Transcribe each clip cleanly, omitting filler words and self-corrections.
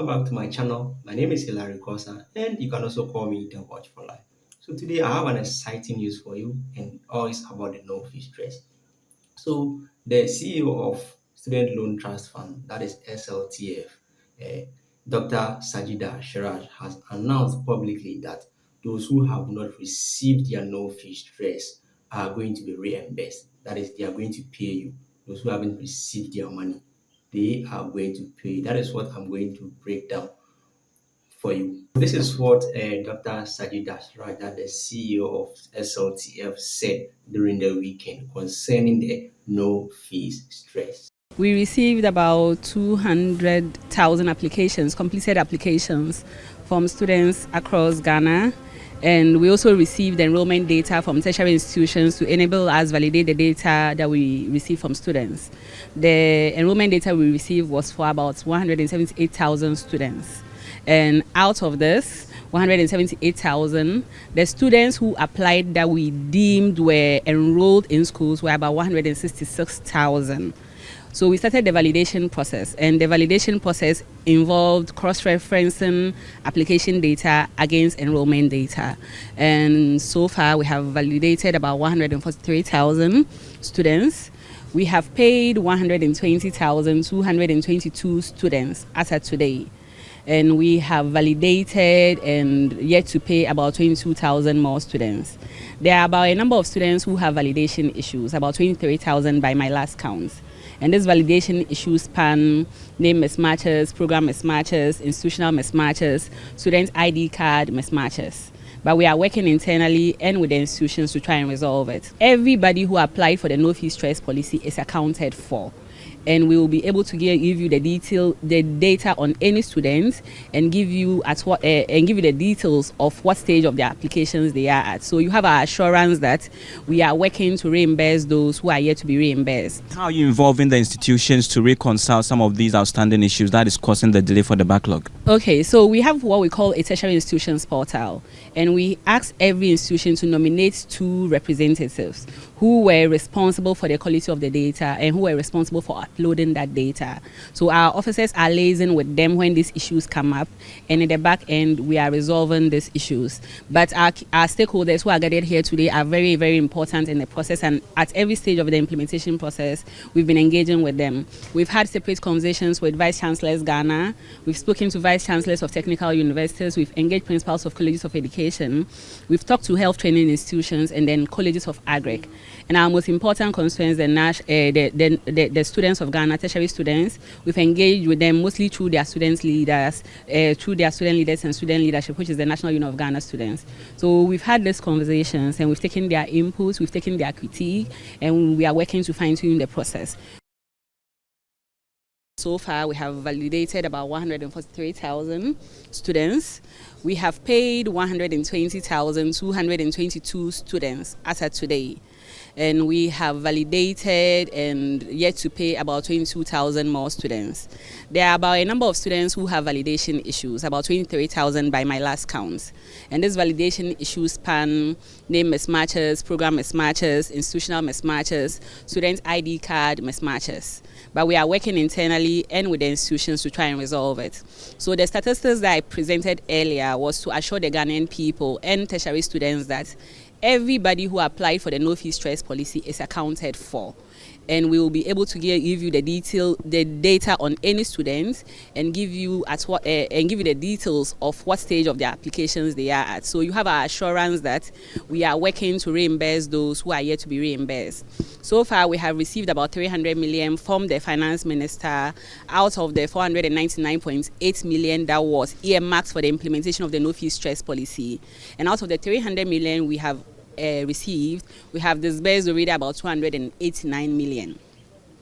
welcome back to my channel. My name is Hilary Kosa, and you can also call me the Watch for Life. So today I have an exciting news for you, and all is about the no fee stress. So the CEO of Student Loan Trust Fund, that is SLTF, Dr. Sajida Siraj, has announced publicly that those who have not received their no fee stress are going to be reimbursed. That is, they are going to pay you. Those who haven't received their money, they are going to pay. That is what I'm going to break down for you. This is what Dr. Sajida Siraj, the CEO of SLTF, said during the weekend concerning the no fees stress. We received about 200,000 applications, completed applications from students across Ghana. And we also received enrollment data from tertiary institutions to enable us validate the data that we receive from students. The enrollment data we received was for about 178,000 students. And out of this, 178,000, the students who applied that we deemed were enrolled in schools were about 166,000. So we started the validation process, and the validation process involved cross-referencing application data against enrollment data. And so far, we have validated about 143,000 students. We have paid 120,222 students as of today. And we have validated and yet to pay about 22,000 more students. There are about a number of students who have validation issues, about 23,000 by my last count. And this validation issues span name mismatches, program mismatches, institutional mismatches, student ID card mismatches. But we are working internally and with the institutions to try and resolve it. Everybody who applied for the no fee stress policy is accounted for. And we will be able to give you the data on any student, and give you the details of what stage of the applications they are at. So you have our assurance that we are working to reimburse those who are yet to be reimbursed. How are you involving the institutions to reconcile some of these outstanding issues that is causing the delay for the backlog? Okay, so we have what we call a tertiary institutions portal, and we ask every institution to nominate 2 representatives who were responsible for the quality of the data and who were responsible for uploading that data. So our officers are liaising with them when these issues come up, and in the back end we are resolving these issues. But our stakeholders who are gathered here today are very, very important in the process, and at every stage of the implementation process we've been engaging with them. We've had separate conversations with Vice Chancellors Ghana, we've spoken to Vice Chancellors of technical universities, we've engaged principals of colleges of education, we've talked to health training institutions, and then colleges of agric. And our most important concerns, the students of Ghana, tertiary students, we've engaged with them mostly through their student leaders and student leadership, which is the National Union of Ghana students. So we've had these conversations, and we've taken their inputs, we've taken their critique, and we are working to fine-tune the process. So far, we have validated about 143,000 students. We have paid 120,222 students as of today. And we have validated and yet to pay about 22,000 more students. There are about a number of students who have validation issues, about 23,000 by my last count. And this validation issues span name mismatches, program mismatches, institutional mismatches, student ID card mismatches. But we are working internally and with the institutions to try and resolve it. So the statistics that I presented earlier was to assure the Ghanaian people and tertiary students that everybody who applied for the no fee stress policy is accounted for, and we will be able to give you the data on any student, and give you the details of what stage of the applications they are at. So you have our assurance that we are working to reimburse those who are yet to be reimbursed. So far, we have received about 300 million from the finance minister out of the 499.8 million that was earmarked for the implementation of the no fee stress policy. And out of the 300 million we have received, we have disbursed already about 289 million,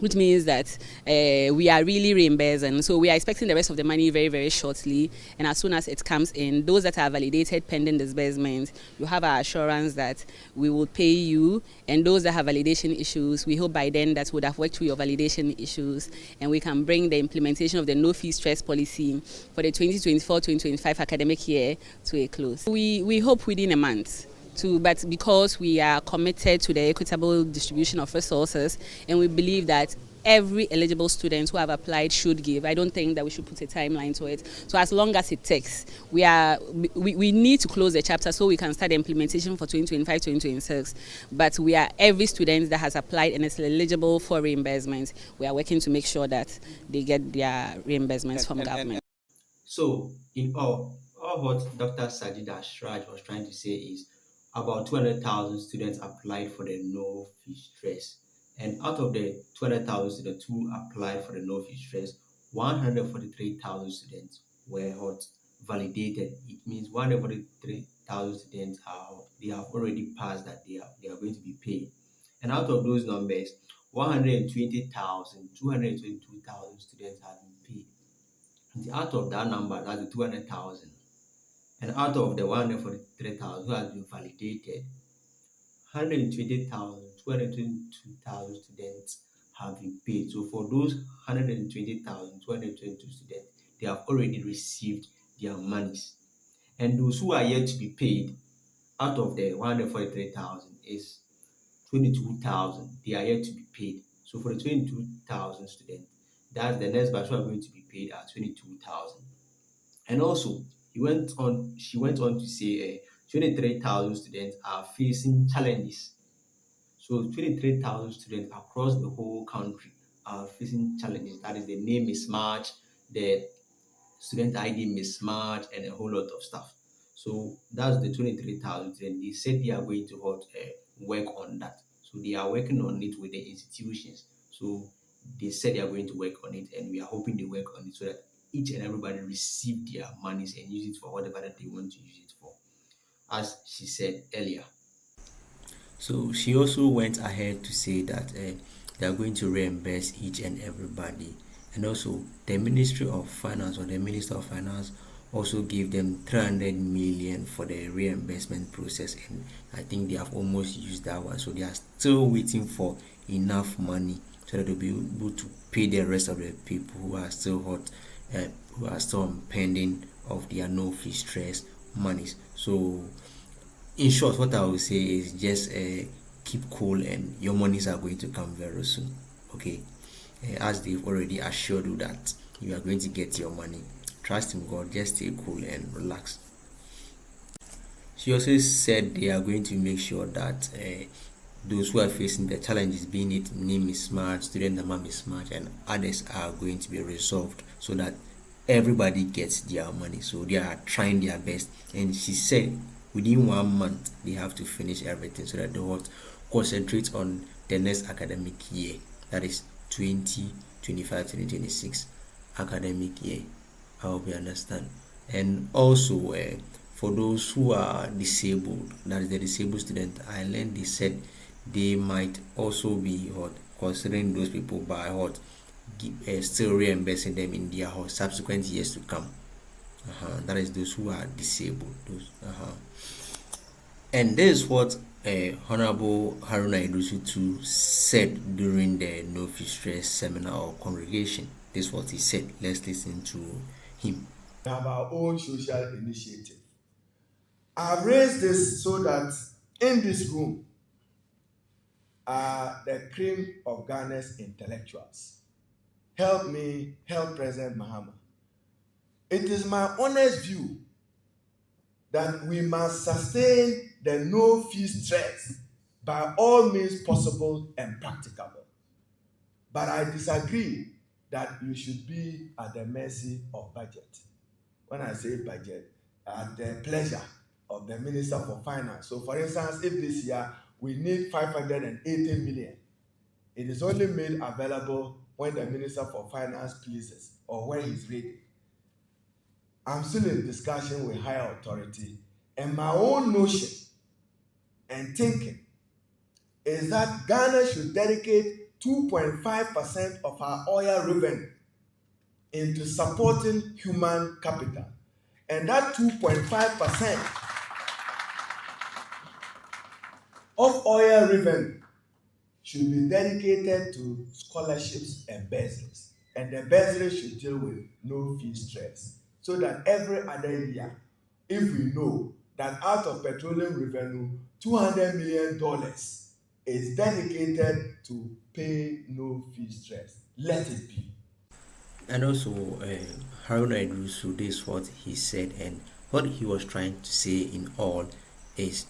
which means that we are really reimbursing. So we are expecting the rest of the money very, very shortly, and as soon as it comes in, those that are validated pending disbursement, you have our assurance that we will pay you, and those that have validation issues, we hope by then that we would have worked through your validation issues, and we can bring the implementation of the no fee stress policy for the 2024-2025 academic year to a close. We hope within a month. But because we are committed to the equitable distribution of resources, and we believe that every eligible student who have applied should give. I don't think that we should put a timeline to it. So as long as it takes, we need to close the chapter so we can start the implementation for 2025, 2026. But every student that has applied and is eligible for reimbursement, we are working to make sure that they get their reimbursements from government. So, in all what Dr. Sajid Ashraj was trying to say is about 200,000 students applied for the no fee stress. And out of the 200,000 students who applied for the no fee stress, 143,000 students were what validated. It means 143,000 students they have already passed that they are going to be paid. And out of those numbers, 120,000, 222,000 students have been paid. And out of that number, that's the 200,000. And out of the 143,000 who has been validated, 120,000, 222,000 students have been paid. So for those 120,000, 222 students, they have already received their monies. And those who are yet to be paid, out of the 143,000 is 22,000. They are yet to be paid. So for the 22,000 students, that's the next batch who are going to be paid at 22,000. And also, she went on to say 23,000 students are facing challenges. So 23,000 students across the whole country are facing challenges. That is the name mismatch, the student ID mismatch, and a whole lot of stuff. So that's the 23,000 students. They said they are going to work on that. So they are working on it with the institutions. So they said they are going to work on it, and we are hoping they work on it so that each and everybody receive their monies and use it for whatever that they want to use it for, as she said earlier. So she also went ahead to say that they are going to reimburse each and everybody. And also the Ministry of Finance or the Minister of Finance also gave them 300 million for the reimbursement process, and I think they have almost used that one. So they are still waiting for enough money so that they'll be able to pay the rest of the people who are still who are still on pending of their no fee stress monies. So in short, what I will say is just keep cool, and your monies are going to come very soon. Okay, as they've already assured you that you are going to get your money. Trust in God, just stay cool and relax. She also said they are going to make sure that those who are facing the challenges, being it name mismatch, student number mismatch, and others, are going to be resolved so that everybody gets their money. So they are trying their best, and she said within 1 month they have to finish everything so that they will concentrate on the next academic year, that is 2025-2026 academic year. I hope you understand. And also for those who are disabled, that is the disabled student, I learned they said they might also be considering those people by still reimbursing them in their subsequent years to come. That is those who are disabled. And this is what Honorable Haruna Idrisu too said during the No Fee Stress seminar or congregation. This is what he said. Let's listen to him. We have our own social initiative. I've raised this so that in this room are the cream of Ghana's intellectuals. Help me help President Mahama. It is my honest view that we must sustain the no fee stress by all means possible and practicable. But I disagree that you should be at the mercy of budget. When I say budget, at the pleasure of the Minister for Finance. So for instance, if this year we need 580 million, it is only made available when the Minister for Finance pleases or when he's ready. I'm still in discussion with higher authority, and my own notion and thinking is that Ghana should dedicate 2.5% of our oil revenue into supporting human capital. And that 2.5% of oil revenue should be dedicated to scholarships and bursaries. And the bursaries should deal with no fee stress. So that every other year, if we know that out of petroleum revenue, $200 million is dedicated to pay no fee stress. Let it be. And also, Haruna Idrusu, this is what he said, and what he was trying to say in all is,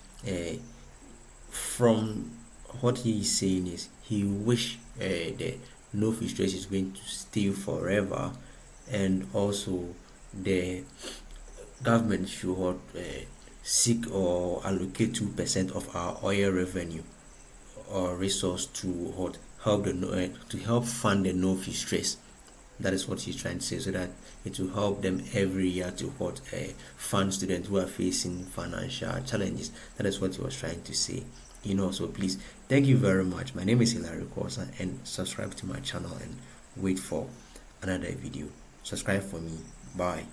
from what he is saying is he wish the no fee stress is going to stay forever, and also the government should seek or allocate 2% of our oil revenue or resource to what help the to help fund the no fee stress. That is what he's trying to say, so that it will help them every year to what fund students who are facing financial challenges. That is what he was trying to say. So please, thank you very much. My name is Hilary Kosa, and subscribe to my channel and wait for another video. Subscribe for me. Bye.